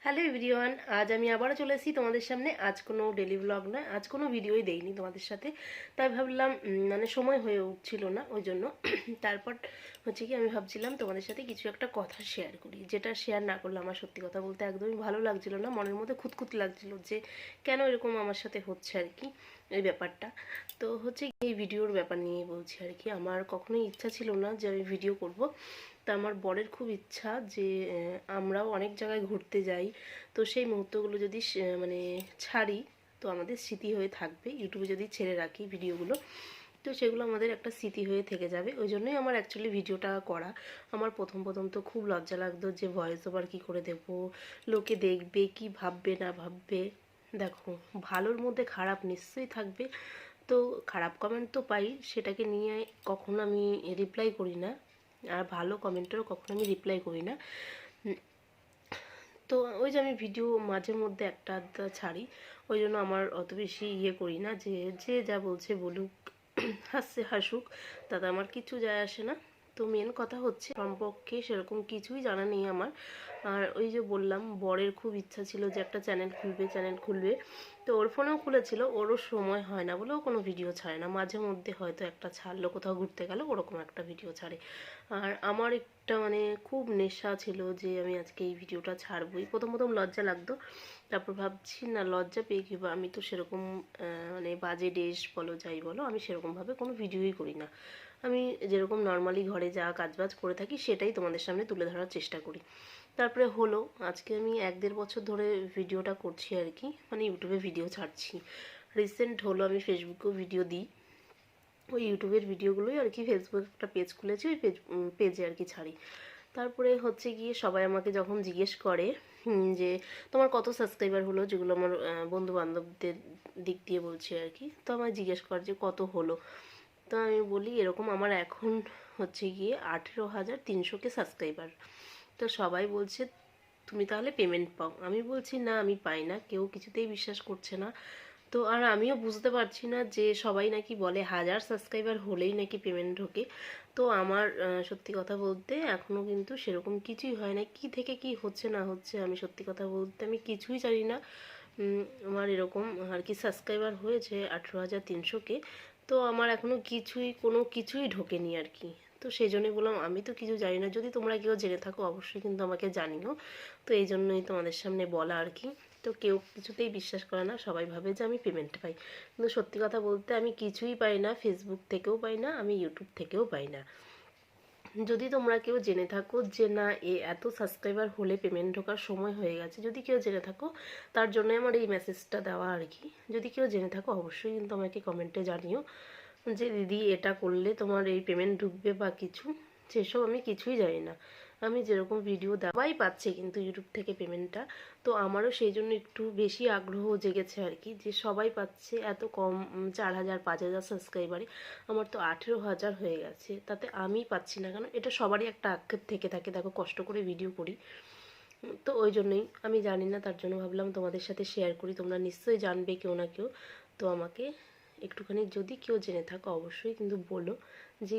Hello everyone, আজ আমি আবারও চলে এসেছি তোমাদের সামনে। আজ কোনো ডেলি ব্লগ নয়, আজ কোনো ভিডিওই দেইনি তোমাদের সাথে। তাই ভাবলাম মানে সময় হয়ে উঠছিল না, ওই জন্য। তারপর হচ্ছে কি আমি ভাবছিলাম তোমাদের সাথে কিছু একটা কথা শেয়ার করি, যেটা শেয়ার না করলে আমার সত্যি কথা বলতে একদমই ভালো লাগছিল না, মনের মধ্যে খুঁতখুত লাগছিল যে কেন এরকম আমার সাথে হচ্ছে আর কি এই ব্যাপারটা। তো হচ্ছে এই ভিডিওর ব্যাপার নিয়ে বলছি আর কি। আমার কখনোই ইচ্ছা ছিল না যে আমি ভিডিও করব। তা আমার বরের খুব ইচ্ছা যে আমরাও অনেক জায়গায় ঘুরতে যাই, তো সেই মুহূর্তগুলো যদি মানে ছাড়ি তো আমাদের স্মৃতি হয়ে থাকবে। ইউটিউবে যদি ছেড়ে রাখি ভিডিওগুলো, তো সেগুলো আমাদের একটা স্মৃতি হয়ে থেকে যাবে। ওই জন্যই আমার অ্যাকচুয়ালি ভিডিওটা করা। আমার প্রথম প্রথম তো খুব লজ্জা লাগতো যে ভয়েস ওভার কী করে দেবো, লোকে দেখবে কি ভাববে না ভাববে। দেখো, ভালোর মধ্যে খারাপ নিশ্চয়ই থাকবে, তো খারাপ কমেন্ট তো পাই, সেটাকে নিয়ে কখনো আমি রিপ্লাই করি না। আর ভালো কমেন্টেরও কখনো আমি রিপ্লাই করি না। তো ওই যে আমি ভিডিও মাঝে মধ্যে একটা আধটা ছাড়ি, ওই জন্য আমার অত বেশি ইয়ে করি না যে যে যা বলছে বলুক, হাসছে হাসুক, তাতে আমার কিছু যায় আসে না। তো মেন কথা হচ্ছে সম্পর্কে সেরকম কিছুই জানা নেই আমার। আর ওই যে বললাম বরের খুব ইচ্ছা ছিল যে একটা চ্যানেল খুলবে। তো ওর ফোনেও খুলেছিল, ওরও সময় হয় না বলে ও কোনো ভিডিও ছাড়ে না। মাঝে মধ্যে হয়তো একটা ছাড়লো, কোথাও ঘুরতে গেল ওরকম একটা ভিডিও ছাড়ে। আর আমার একটা মানে খুব নেশা ছিল যে আমি আজকে এই ভিডিওটা ছাড়বই। প্রথম প্রথম লজ্জা লাগতো, তারপর ভাবছি না লজ্জা পেয়ে কি বা, আমি তো সেরকম মানে বাজে ড্রেস বলো যাই বলো, আমি সেরকমভাবে কোনো ভিডিওই করি না। আমি যেরকম নর্মালি ঘরে যা কাজবাজ করে থাকি সেটাই তোমাদের সামনে তুলে ধরার চেষ্টা করি। তারপরে হলো আজকে আমি 1-1.5 বছর ধরে ভিডিওটা করছি আর কি, মানে ইউটিউবে ভিডিও ছাড়ছি। রিসেন্ট হলো আমি ফেসবুকেও ভিডিও দিই, ওই ইউটিউবের ভিডিওগুলোই আর কি। ফেসবুক একটা পেজ খুলেছি, ওই পেজে আর কি ছাড়ি। তারপরে হচ্ছে গিয়ে সবাই আমাকে যখন জিজ্ঞেস করে যে তোমার কত সাবস্ক্রাইবার হলো, যেগুলো আমার বন্ধু বান্ধবদের দিক দিয়ে বলছি আর কি, তো আমায় জিজ্ঞেস করে যে কত হলো। তো আমি বলি এরকম আমার এখন হচ্ছে গিয়ে 18,300 সাবস্ক্রাইবার। তো সবাই বলছে তুমি তাহলে পেমেন্ট পাও। আমি বলছি না, আমি পাই না, কেউ কিছুতেই বিশ্বাস করছে না। তো আর আমিও বুঝতে পারছি না যে সবাই নাকি বলে 1000 সাবস্ক্রাইবার হলেই নাকি পেমেন্ট ঢোকে। তো আমার সত্যি কথা বলতে এখনও কিন্তু সেরকম কিছুই হয় না। কি থেকে কি হচ্ছে না হচ্ছে আমি সত্যি কথা বলতে আমি কিছুই জানি না। আমার এরকম আর কি সাবস্ক্রাইবার হয়েছে 18,300 তো আমার এখনও কোনো কিছুই ঢোকেনি আর কি। তো সেই জন্যই বললাম আমি তো কিছু জানি না, যদি তোমরা কেউ জেনে থাকো অবশ্যই কিন্তু আমাকে জানিও। তো এই জন্যই তোমাদের সামনে বলা আর কি। তো কেউ কিছুতেই বিশ্বাস করে না, সবাই ভাবে যে আমি পেমেন্ট পাই, কিন্তু সত্যি কথা বলতে আমি কিছুই পাই না। ফেসবুক থেকেও পাই না, আমি ইউটিউব থেকেও পাই না। যদি তোমরা কেউ জেনে থাকো যে না এত সাবস্ক্রাইবার হলে পেমেন্ট ঢোকার সময় হয়ে গেছে, যদি কেউ জেনে থাকো, তার জন্য আমার এই মেসেজটা দেওয়া আর কি। যদি কেউ জেনে থাকো অবশ্যই কিন্তু আমাকে কমেন্টে জানিও যে দিদি এটা করলে তোমার এই পেমেন্ট ঢুকবে বা কিছু। সেসব আমি কিছুই জানি না। আমি যেরকম ভিডিও দেওয়াই পাচ্ছে কিন্তু ইউটিউব থেকে পেমেন্টটা। তো আমারও সেই জন্য একটু বেশি আগ্রহ জেগেছে আর কি, যে সবাই পাচ্ছে এত কম 4,000 5,000 সাবস্ক্রাইবারে। আমার তো 18,000 হয়ে গেছে, তাতে আমি পাচ্ছি না কেন? এটা সবারই একটা আক্ষেপ থেকে থাকে, দেখো কষ্ট করে ভিডিও করি। তো ওই জন্যই আমি জানি না, তার জন্য ভাবলাম তোমাদের সাথে শেয়ার করি, তোমরা নিশ্চয়ই জানবে কেউ না কেউ। তো আমাকে একটুখানি যদি কেউ জেনে থাকো অবশ্যই কিন্তু বলো যে